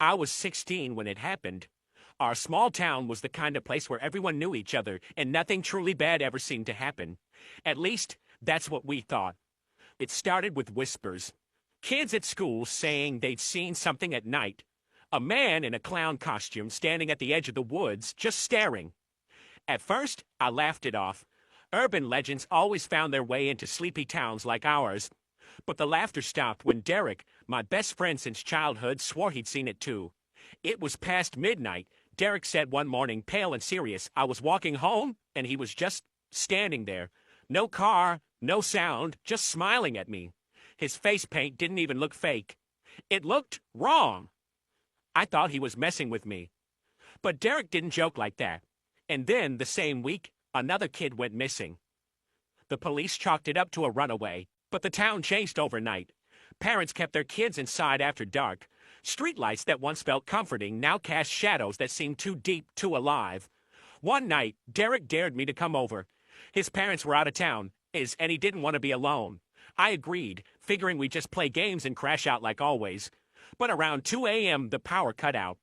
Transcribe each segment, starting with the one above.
I was 16 when it happened. Our small town was the kind of place where everyone knew each other, and nothing truly bad ever seemed to happen. At least, that's what we thought. It started with whispers. Kids at school saying they'd seen something at night. A man in a clown costume standing at the edge of the woods, just staring. At first, I laughed it off. Urban legends always found their way into sleepy towns like ours. But the laughter stopped when Derek, my best friend since childhood, swore he'd seen it too. It was past midnight. Derek said one morning, pale and serious, I was walking home, and he was just standing there. No car, no sound, just smiling at me. His face paint didn't even look fake. It looked wrong. I thought he was messing with me. But Derek didn't joke like that. And then, the same week, another kid went missing. The police chalked it up to a runaway, but the town changed overnight. Parents kept their kids inside after dark. Streetlights that once felt comforting now cast shadows that seemed too deep, too alive. One night, Derek dared me to come over. His parents were out of town, and he didn't want to be alone. I agreed, figuring we'd just play games and crash out like always. But around 2 a.m., the power cut out.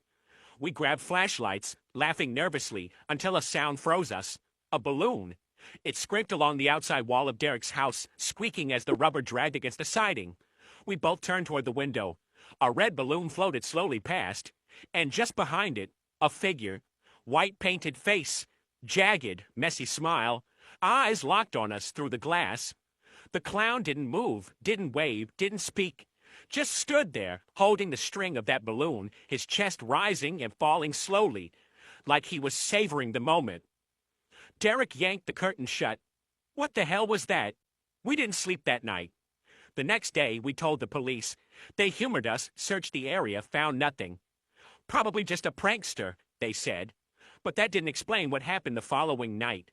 We grabbed flashlights, laughing nervously, until a sound froze us. A balloon. It scraped along the outside wall of Derek's house, squeaking as the rubber dragged against the siding. We both turned toward the window. A red balloon floated slowly past, and just behind it, a figure. White painted face, jagged, messy smile, eyes locked on us through the glass. The clown didn't move, didn't wave, didn't speak. Just stood there, holding the string of that balloon, his chest rising and falling slowly, like he was savoring the moment. Derek yanked the curtain shut. What the hell was that? We didn't sleep that night. The next day, we told the police. They humored us, searched the area, found nothing. Probably just a prankster, they said. But that didn't explain what happened the following night.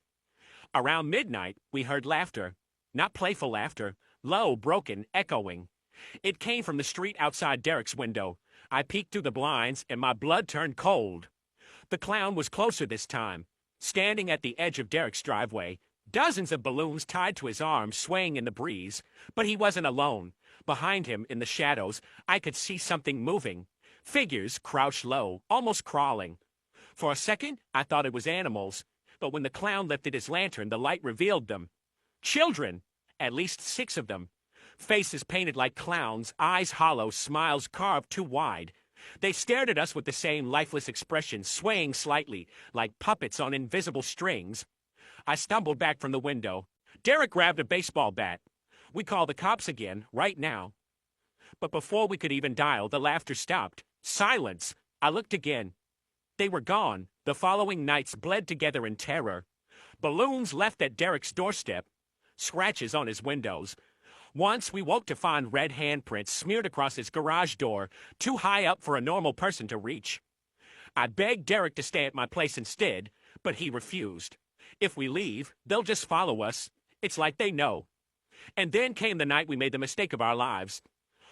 Around midnight, we heard laughter. Not playful laughter, low, broken, echoing. It came from the street outside Derek's window. I peeked through the blinds, and my blood turned cold. The clown was closer this time, standing at the edge of Derek's driveway. Dozens of balloons tied to his arms, swaying in the breeze. But he wasn't alone. Behind him, in the shadows, I could see something moving. Figures crouched low, almost crawling. For a second, I thought it was animals. But when the clown lifted his lantern, the light revealed them. Children! At least 6 of them. Faces painted like clowns, eyes hollow, smiles carved too wide. They stared at us with the same lifeless expression, swaying slightly, like puppets on invisible strings. I stumbled back from the window. Derek grabbed a baseball bat. We call the cops again, right now. But before we could even dial, the laughter stopped. Silence. I looked again. They were gone. The following nights bled together in terror. Balloons left at Derek's doorstep. Scratches on his windows. Once we woke to find red handprints smeared across his garage door, too high up for a normal person to reach. I begged Derek to stay at my place instead, but he refused. If we leave, they'll just follow us. It's like they know. And then came the night we made the mistake of our lives.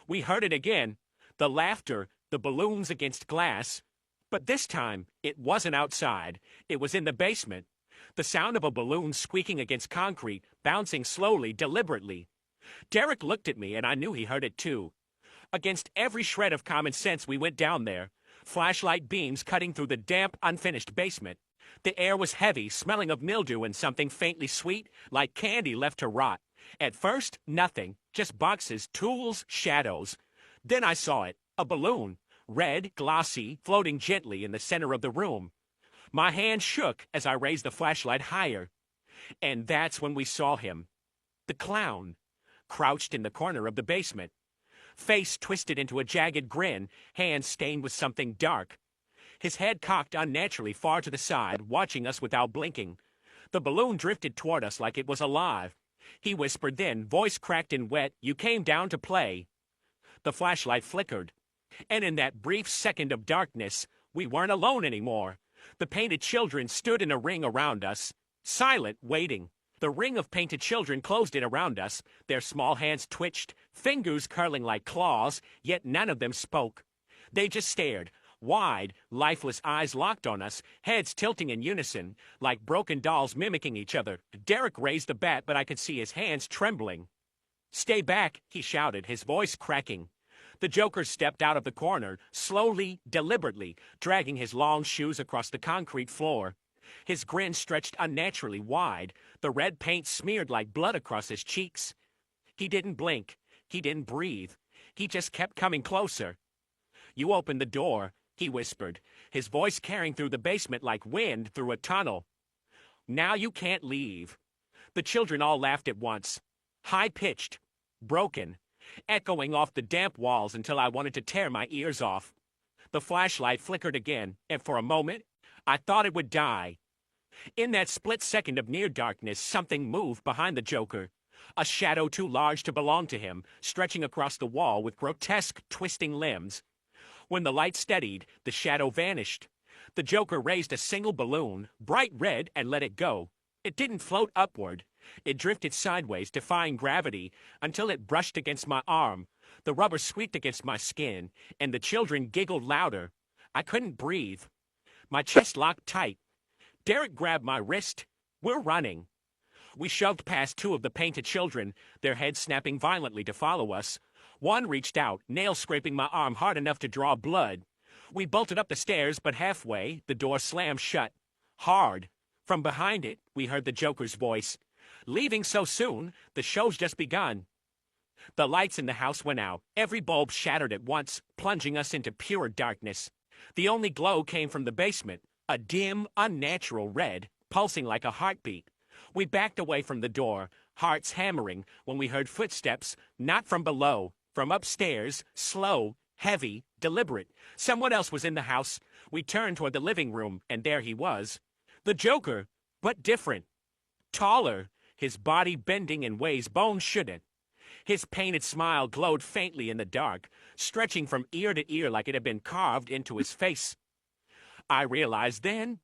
We heard it again. The laughter, the balloons against glass. But this time, it wasn't outside. It was in the basement. The sound of a balloon squeaking against concrete, bouncing slowly, deliberately. Derek looked at me, and I knew he heard it too. Against every shred of common sense, we went down there, flashlight beams cutting through the damp, unfinished basement. The air was heavy, smelling of mildew and something faintly sweet, like candy left to rot. At first, nothing, just boxes, tools, shadows. Then I saw it, a balloon, red, glossy, floating gently in the center of the room. My hand shook as I raised the flashlight higher. And that's when we saw him. The clown. Crouched in the corner of the basement. Face twisted into a jagged grin, hands stained with something dark. His head cocked unnaturally far to the side, watching us without blinking. The balloon drifted toward us like it was alive. He whispered then, voice cracked and wet, "You came down to play." The flashlight flickered. And in that brief second of darkness, we weren't alone anymore. The painted children stood in a ring around us, silent, waiting. The ring of painted children closed in around us. Their small hands twitched, fingers curling like claws, yet none of them spoke. They just stared, wide, lifeless eyes locked on us, heads tilting in unison, like broken dolls mimicking each other. Derek raised the bat, but I could see his hands trembling. "Stay back," he shouted, his voice cracking. The Joker stepped out of the corner, slowly, deliberately, dragging his long shoes across the concrete floor. His grin stretched unnaturally wide, the red paint smeared like blood across his cheeks. He didn't blink. He didn't breathe. He just kept coming closer. "You opened the door," he whispered, his voice carrying through the basement like wind through a tunnel. "Now you can't leave." The children all laughed at once, high-pitched, broken, echoing off the damp walls until I wanted to tear my ears off. The flashlight flickered again, and for a moment, I thought it would die. In that split second of near darkness, something moved behind the Joker. A shadow too large to belong to him, stretching across the wall with grotesque, twisting limbs. When the light steadied, the shadow vanished. The Joker raised a single balloon, bright red, and let it go. It didn't float upward. It drifted sideways, defying gravity, until it brushed against my arm. The rubber squeaked against my skin, and the children giggled louder. I couldn't breathe. My chest locked tight. Derek grabbed my wrist. "We're running." We shoved past two of the painted children, their heads snapping violently to follow us. One reached out, nail scraping my arm hard enough to draw blood. We bolted up the stairs, but halfway, the door slammed shut. Hard. From behind it, we heard the Joker's voice. "Leaving so soon? The show's just begun." The lights in the house went out. Every bulb shattered at once, plunging us into pure darkness. The only glow came from the basement, a dim, unnatural red, pulsing like a heartbeat. We backed away from the door, hearts hammering, when we heard footsteps, not from below, from upstairs, slow, heavy, deliberate. Someone else was in the house. We turned toward the living room, and there he was. The Joker, but different. Taller, his body bending in ways bones shouldn't. His painted smile glowed faintly in the dark, stretching from ear to ear like it had been carved into his face. I realized then,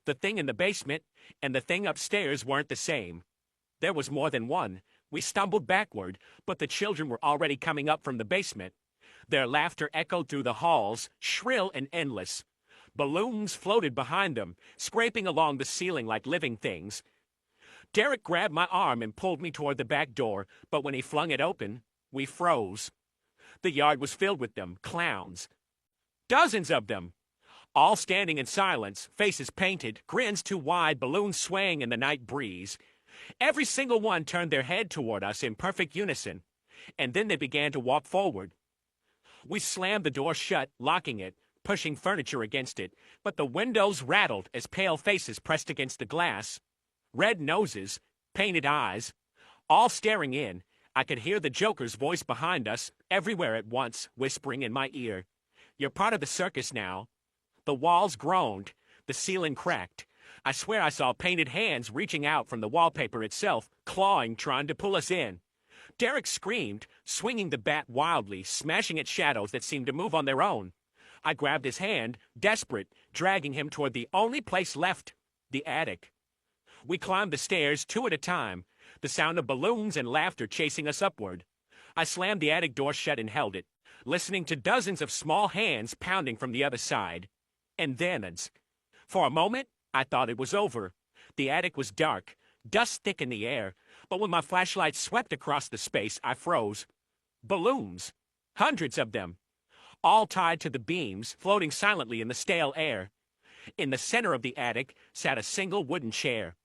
the thing in the basement and the thing upstairs weren't the same. There was more than one. We stumbled backward, but the children were already coming up from the basement. Their laughter echoed through the halls, shrill and endless. Balloons floated behind them, scraping along the ceiling like living things. Derek grabbed my arm and pulled me toward the back door, but when he flung it open, we froze. The yard was filled with them, clowns. Dozens of them. All standing in silence, faces painted, grins too wide, balloons swaying in the night breeze. Every single one turned their head toward us in perfect unison, and then they began to walk forward. We slammed the door shut, locking it, pushing furniture against it, but the windows rattled as pale faces pressed against the glass. Red noses, painted eyes, all staring in. I could hear the Joker's voice behind us, everywhere at once, whispering in my ear, "You're part of the circus now." The walls groaned, the ceiling cracked. I swear I saw painted hands reaching out from the wallpaper itself, clawing, trying to pull us in. Derek screamed, swinging the bat wildly, smashing at shadows that seemed to move on their own. I grabbed his hand, desperate, dragging him toward the only place left, the attic. We climbed the stairs, two at a time, the sound of balloons and laughter chasing us upward. I slammed the attic door shut and held it, listening to dozens of small hands pounding from the other side. And then, for a moment, I thought it was over. The attic was dark, dust thick in the air, but when my flashlight swept across the space, I froze. Balloons. Hundreds of them. All tied to the beams, floating silently in the stale air. In the center of the attic sat a single wooden chair.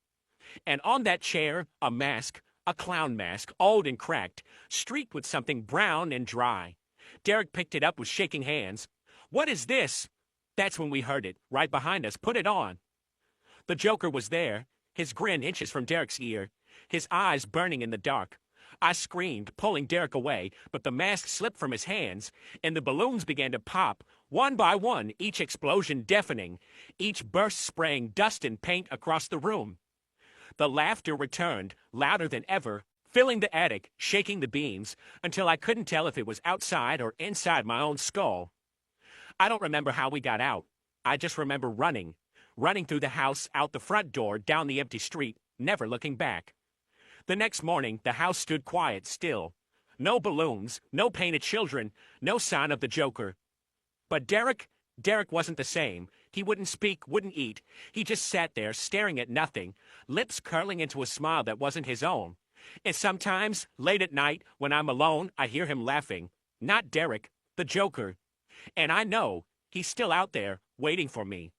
And on that chair, a mask, a clown mask, old and cracked, streaked with something brown and dry. Derek picked it up with shaking hands. "What is this?" That's when we heard it, right behind us. "Put it on." The Joker was there, his grin inches from Derek's ear, his eyes burning in the dark. I screamed, pulling Derek away, but the mask slipped from his hands, and the balloons began to pop, one by one, each explosion deafening, each burst spraying dust and paint across the room. The laughter returned, louder than ever, filling the attic, shaking the beams, until I couldn't tell if it was outside or inside my own skull. I don't remember how we got out. I just remember running through the house, out the front door, down the empty street, never looking back. The next morning, the house stood quiet, still. No balloons, no painted children, no sign of the Joker. But Derek wasn't the same. He wouldn't speak, wouldn't eat. He just sat there, staring at nothing, lips curling into a smile that wasn't his own. And sometimes, late at night, when I'm alone, I hear him laughing. Not Derek, the Joker. And I know he's still out there waiting for me.